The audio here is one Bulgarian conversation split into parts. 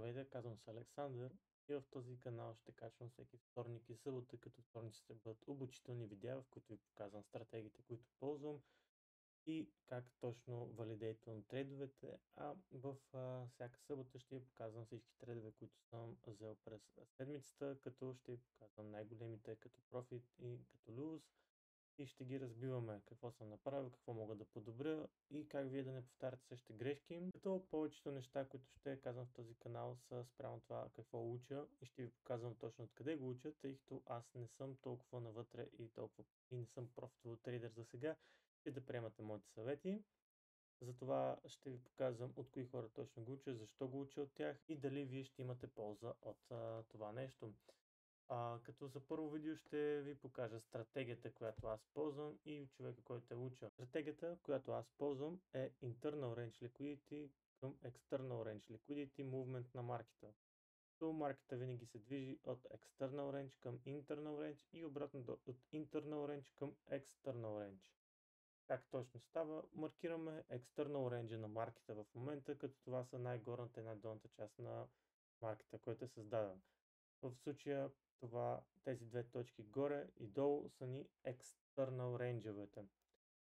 Здравейте, казвам се Александър и в този канал ще качвам всеки вторник и събота, като вторниците бъдат обучителни видеа, в които ви показвам стратегиите, които ползвам и как точно валидейтвам трейдовете, а в всяка събота ще ви показвам всички трейдове, които съм взел през седмицата, като ще ви показвам най-големите като профит и като луз и ще ги разбиваме какво съм направил, какво мога да подобря и как вие да не повтаряте същите грешки. Като повечето неща, които ще казвам в този канал, са спрямо това какво уча и ще ви показвам точно откъде го уча, тъй като аз не съм толкова навътре и не съм профитовый трейдер за сега, и да приемате моите съвети. Затова ще ви показвам от кои хора точно го уча, защо го уча от тях и дали вие ще имате полза от това нещо. Като за първо видео ще ви покажа стратегията, която аз ползвам и човека, който е уча. Стратегията, която аз ползвам е Internal Range Liquidity към External Range Liquidity Movement на маркета. То маркета винаги се движи от External Range към Internal Range и обратно от Internal Range към External Range. Как точно става? Маркираме External Range на маркета в момента, като това са най-горната и най-долната част на маркета, който е създаден. В случая тези две точки горе и долу са ни external range-овете.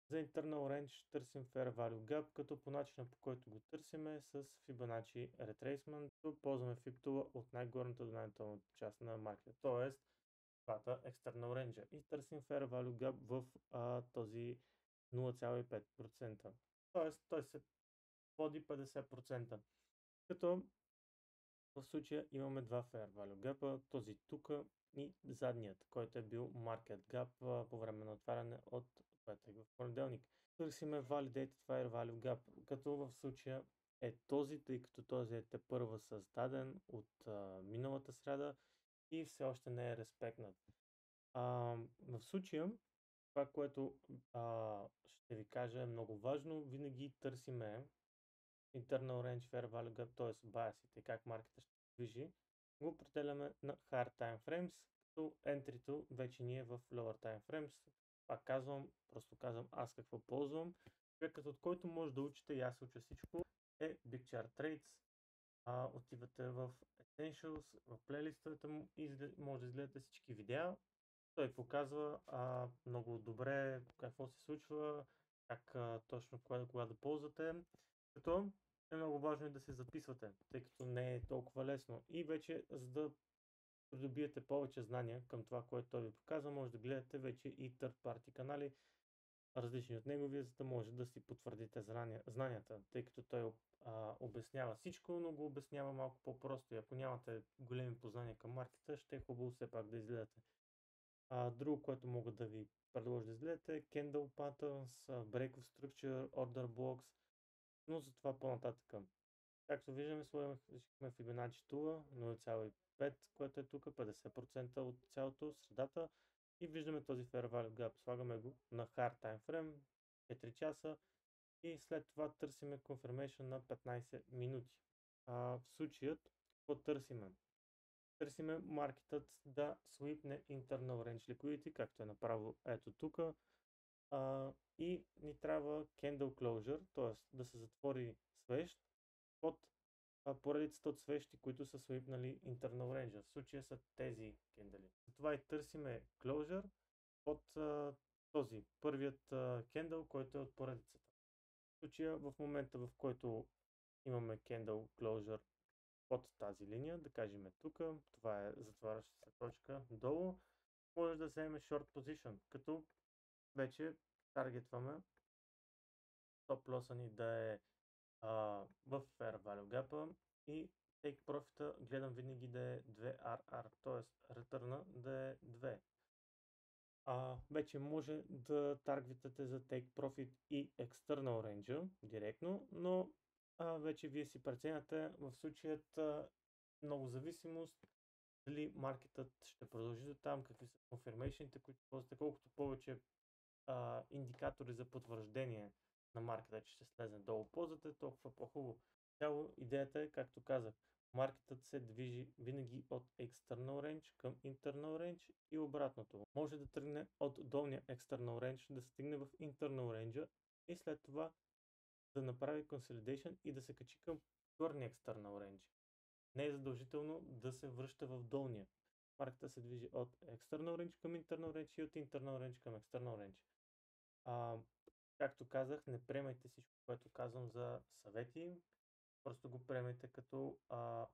За internal range търсим Fair Value Gap, като по начина по който го търсим е с Fibonacci Retracement, ползваме FIB tool от най-горната до най-долната част на маркета, т.е. двата external range и търсим Fair Value Gap в този 0,5%. Т.е. той се води 50%. Като в случая имаме два Fair Value Gap, този тук и задният, който е бил Market Gap по време на отваряне от петък в понеделник. Търсиме Validated Fair Value Gap, като в случая е този, тъй като този е тепърва създаден от миналата сряда и все още не е респектнат. В случая това, което ще ви кажа е много важно, винаги търсиме Internal Range Fair Value Gap, т.е. bias-ите, как маркета ще се движи, го определяме на Hard Time Frames, като entry-то вече ни е в Lower Time Frames. Пак казвам, просто казвам аз какво ползвам. Човекът, от който може да учите и аз уча всичко, е Big Chart Trades. Отивате в Essentials, в плейлистовете му и може да изгледате всички видеа. Той показва много добре какво се случва, как точно кога да ползвате. Като е много важно и да се записвате, тъй като не е толкова лесно. И вече, за да придобиете повече знания към това, което той ви показва, може да гледате вече и third party канали, различни от неговия, за да може да си потвърдите знанията, тъй като той обяснява всичко, но го обяснява малко по-просто. И ако нямате големи познания към маркета, ще е хубаво все пак да изгледате. Друго, което мога да ви предложа да изгледате е Candle Patterns, Break of Structure, Order Blocks, но за това по-нататък. Както виждаме, сложихме Fibonacci tool 0,5, което е тук 50% от цялото средата и виждаме този Fair Value Gap. Слагаме го на Hard Time Frame 4 часа и след това търсиме Confirmation на 15 минути. В случаят, какво търсиме? Търсиме маркетът да свипне Internal Range Liquidity, както е направо ето тук. И ни трябва Candle Closure, т.е. да се затвори свещ под поредицата от свещи, които са свипнали Internal Range. В случая са тези кендали. Затова и търсиме Closure под този първият кендал, който е от поредицата. В случая в момента, в който имаме Candle Closure под тази линия, да кажем тук, това е затваряща се точка долу, може да вземем Short Position, като вече таргетваме стоп лоса ни да е в Fair Value Gap и Take Profit гледам винаги да е 2RR, т.е. ретърна да е 2. Вече може да таргетате за Take Profit и External Range директно, но вече вие си преценяте в случаят много зависимост дали маркетът ще продължи до там, какви са confirmation-ите, които ползвате, колкото повече индикатори за потвърждение на маркета, че ще слезе долу ползвате, толкова по-хубаво. Цяло идеята е, както казах, маркетът се движи винаги от External Range към Internal Range и обратното. Може да тръгне от долния External Range, да стигне в Internal Range и след това да направи Consolidation и да се качи към горния External Range. Не е задължително да се връща в долния. Марката се движи от External Range към Internal Range и от Internal Range към External Range. Както казах, не приемайте всичко, което казвам за съвети. Просто го приемете като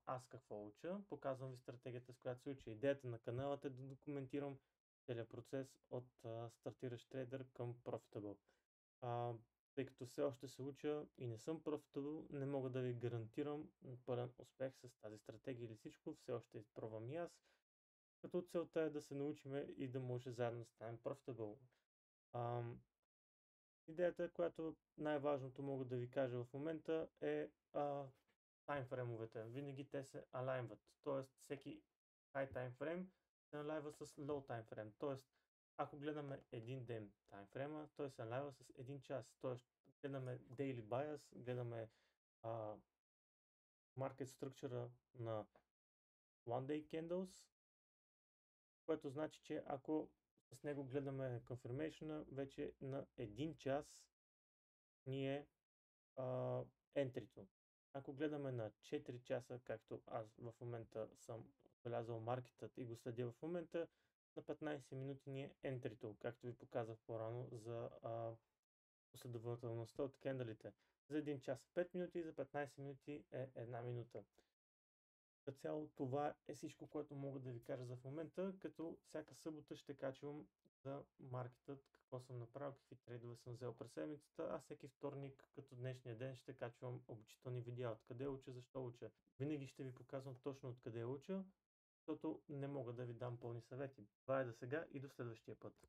аз какво уча. Показвам ви стратегията, с която се уча. Идеята на канала е да документирам целият процес от стартиращ трейдер към Profitable. Тъй като все още се уча и не съм Profitable, не мога да ви гарантирам пълен успех с тази стратегия или всичко. Все още изпробвам и аз. Като целта е да се научиме и да може заедно да станем Profitable. Идеята, която най-важното мога да ви кажа в момента е таймфреймовете. Винаги те се алайнват. Тоест всеки high таймфрейм се алайва с low таймфрейм. Тоест ако гледаме един ден таймфрейма, той се алайва с един час. Тоест гледаме daily bias, гледаме market structure на one day candles, което значи, че ако с него гледаме confirmation, вече на един час ни е ентрито. Ако гледаме на 4 часа, както аз в момента съм отбелязал маркетът и го следя в момента, на 15 минути ни е ентрито, както ви показах по-рано за последователността от кендалите. За 1 час 5 минути и за 15 минути е 1 минута. За цяло това е всичко, което мога да ви кажа за в момента, като всяка събота ще качвам за маркетът, какво съм направил, какви трейдове съм взел през седмицата, а всеки вторник, като днешния ден, ще качвам обучителни видеа, откъде уча, защо уча. Винаги ще ви показвам точно откъде уча, защото не мога да ви дам пълни съвети. Това е за сега и до следващия път.